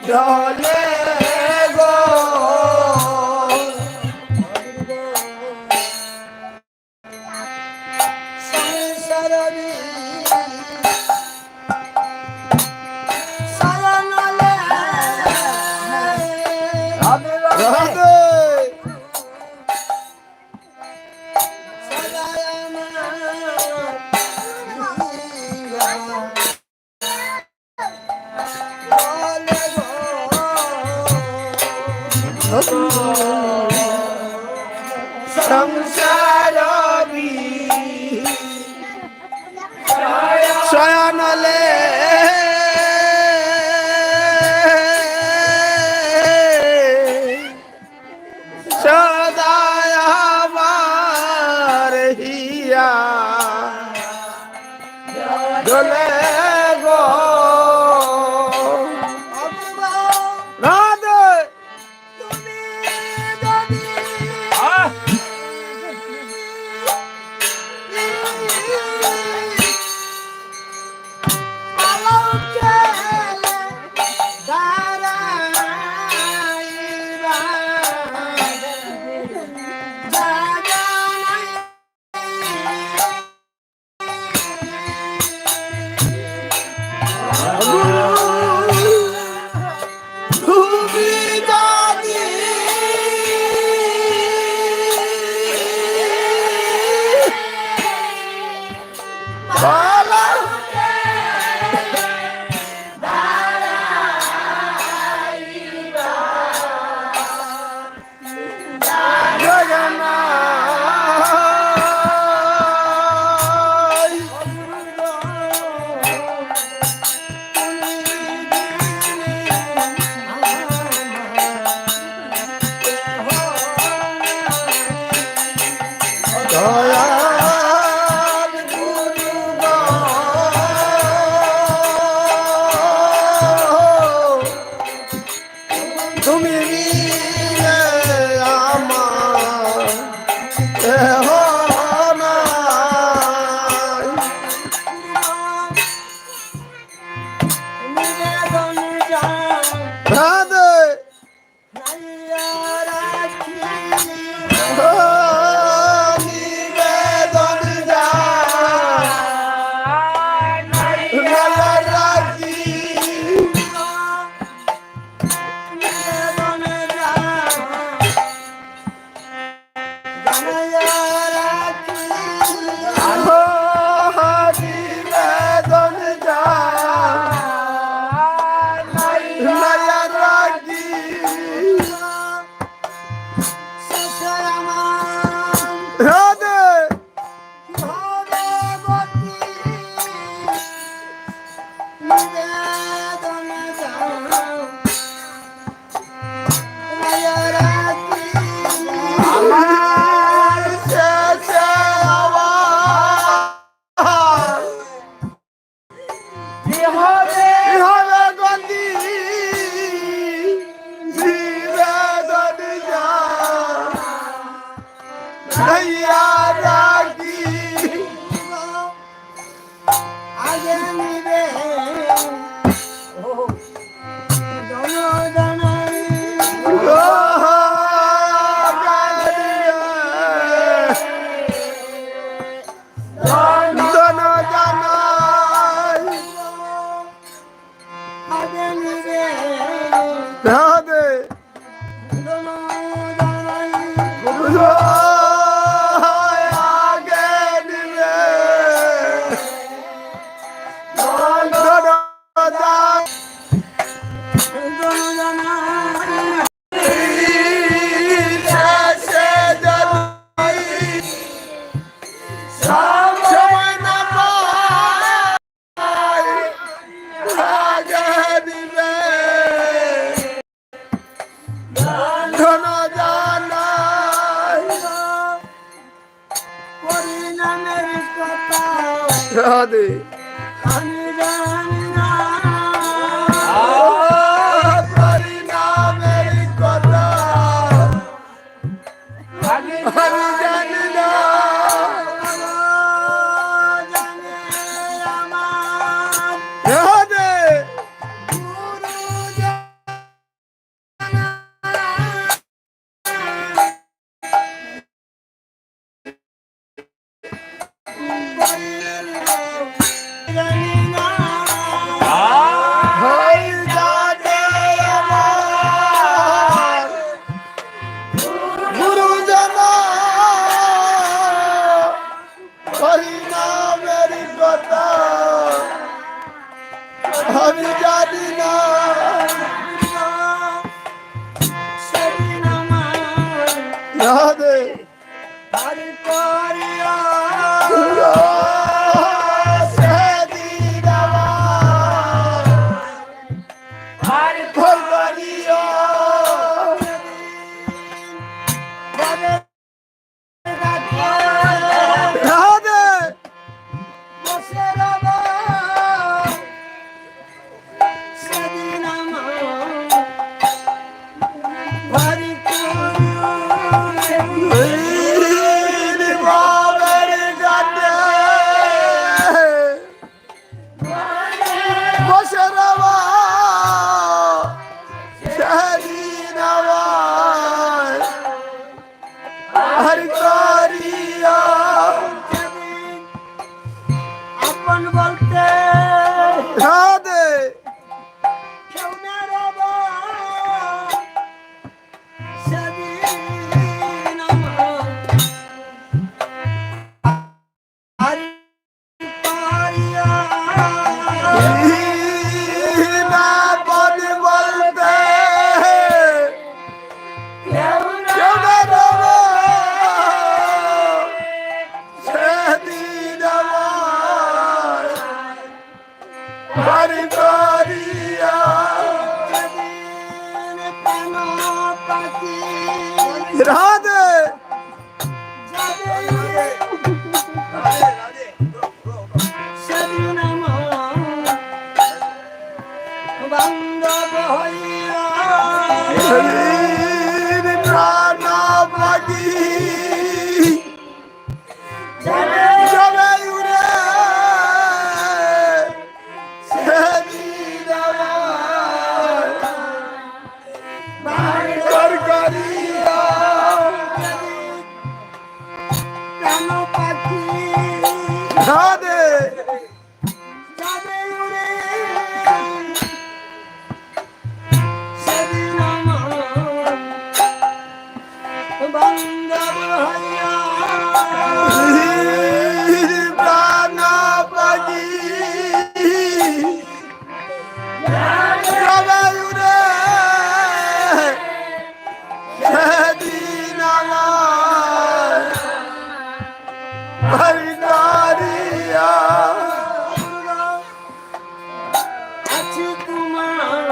ঢলে গো সংসারী সায়নলে রাধে রাধে সংসারী শয়নলে সদায় আমার হিয়া ঢলে গো রাধে তুমি যদি তুমি আমার রাধে নিবেদন রাধে আমার শেষে আবার কি হবে গতি নিবেদন নৈয়া রাখি আগে নিবে রাধে আগে নিবে সময় না আগে নিবে ধন জানাই পরিণামের কথা রাধে আমি জানি না পরিণামের কথা আমি জানি না রাধে রাধে হরি করিয়া সেদিন হরি করিয়া বলে রাখিয়া রাধে বসে রব সেদিন হরি করিয়া বাবের গানে বসে রবা সেদিন হরি করিয়া আপন বলতে রাধে কেউ না রব সেদিন হরি করিয়া না বল বলতে কেউ না কেউ না রবা সেদিন হরি করিয়া কেন পাখি রাধে যাবে সেদিন বান্ধব হইয়া প্রাণ পাখি যাবে যাবে উড়ে সেদিন কর করিয়া কেন পাখি রাধে যাবে উড়ে সেদিন বান্ধব হইয়া প্রাণ পাখি যাবে উড়ে সেদিন হরি করিয়া আছি তোমার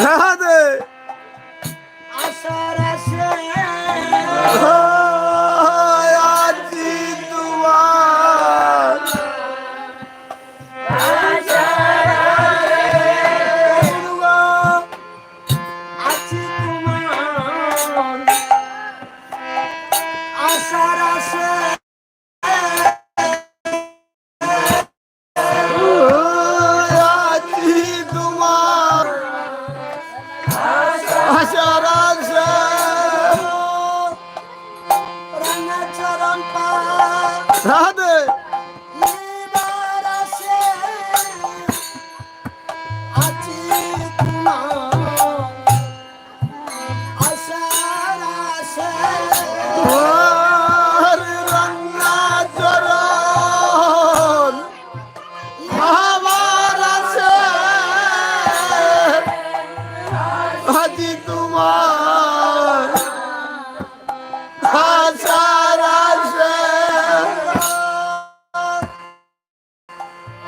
রাধে আশার আসে আজি তোমার আছি তোমার আশার আসে আজি তোমার আশার আশা রাঙা চরণ পা রাধে নিবার আসে আছি তোমার আশার আসে রঙ্গা চরণ আমার আছে আজি তোমার আশার আছে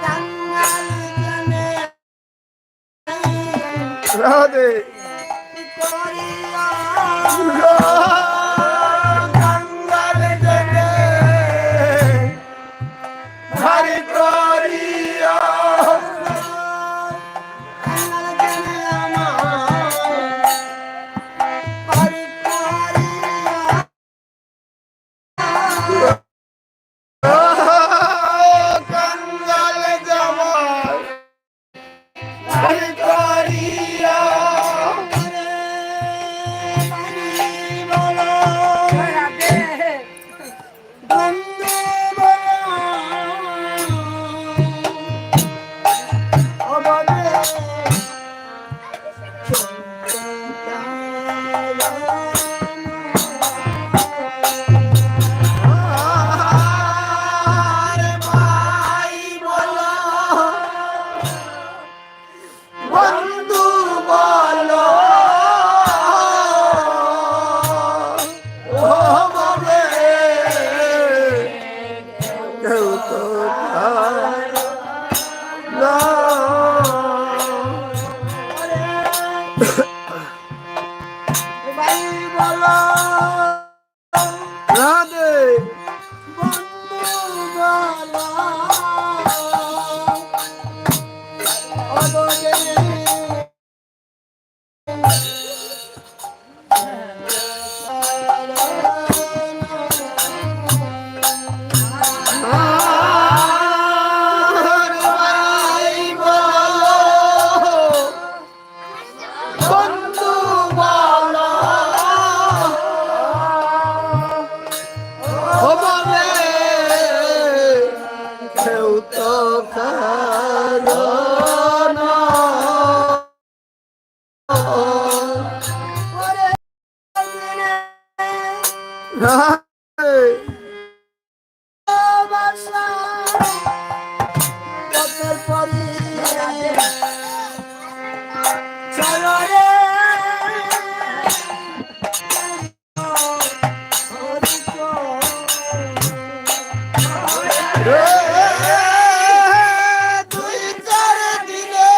কাঙ্গাল জানে রাধে করিয়া গঙ্গার জলে হরি করিয়া কাঙ্গাল জানে আমার হরি করিয়া গঙ্গাল জমার হরি করিয়া হরি বল ভাই বলো রাধে বন্ধু বলো অগরে আর ভাই বলো বন্ধু বলো হবে কেউ তো কারো না রাধে ভালোবাসা পথের পরি চলো রে দুই চার দিনে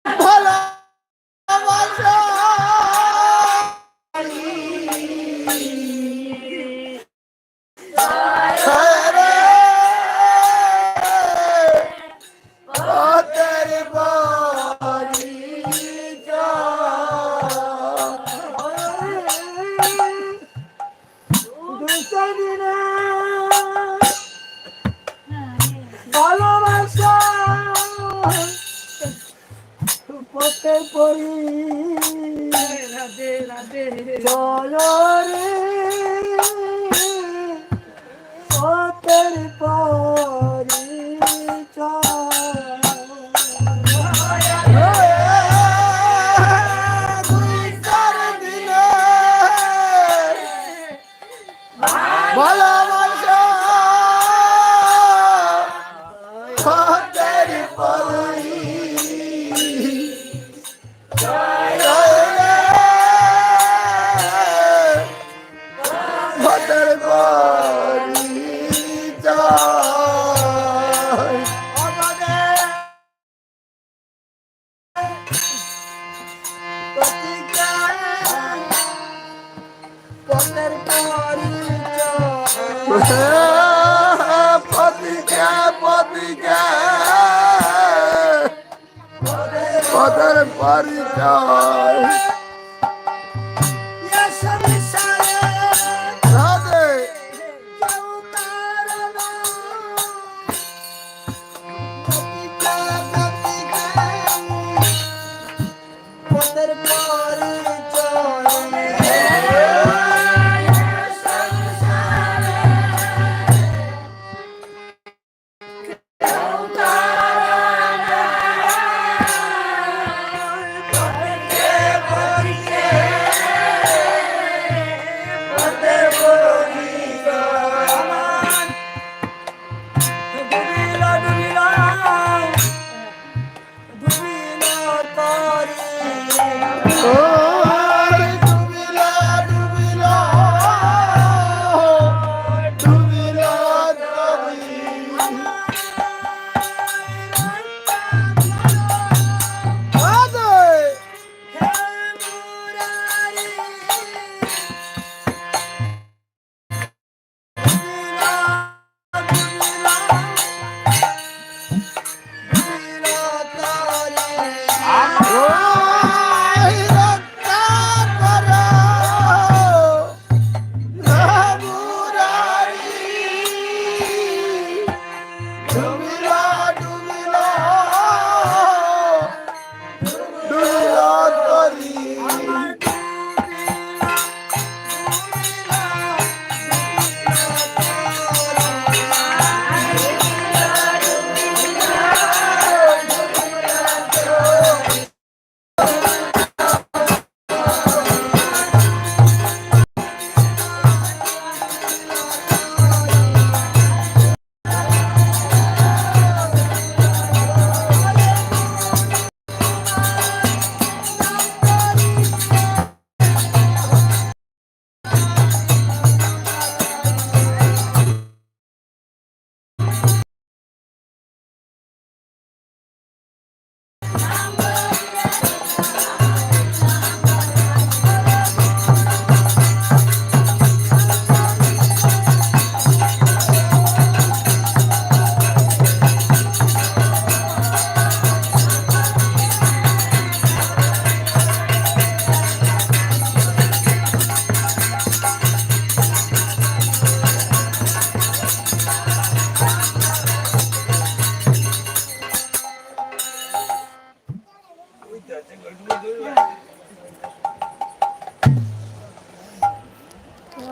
ভালোবাসা রে পথের ভালোবাসা পথের পরি চলো রে পথের পরি দুই চার দিনে ভালোবাসা পথের পরি পথের পরি পথের পরি পতিকে পতিকে পথের পরিচয় রাধে কেউ তার না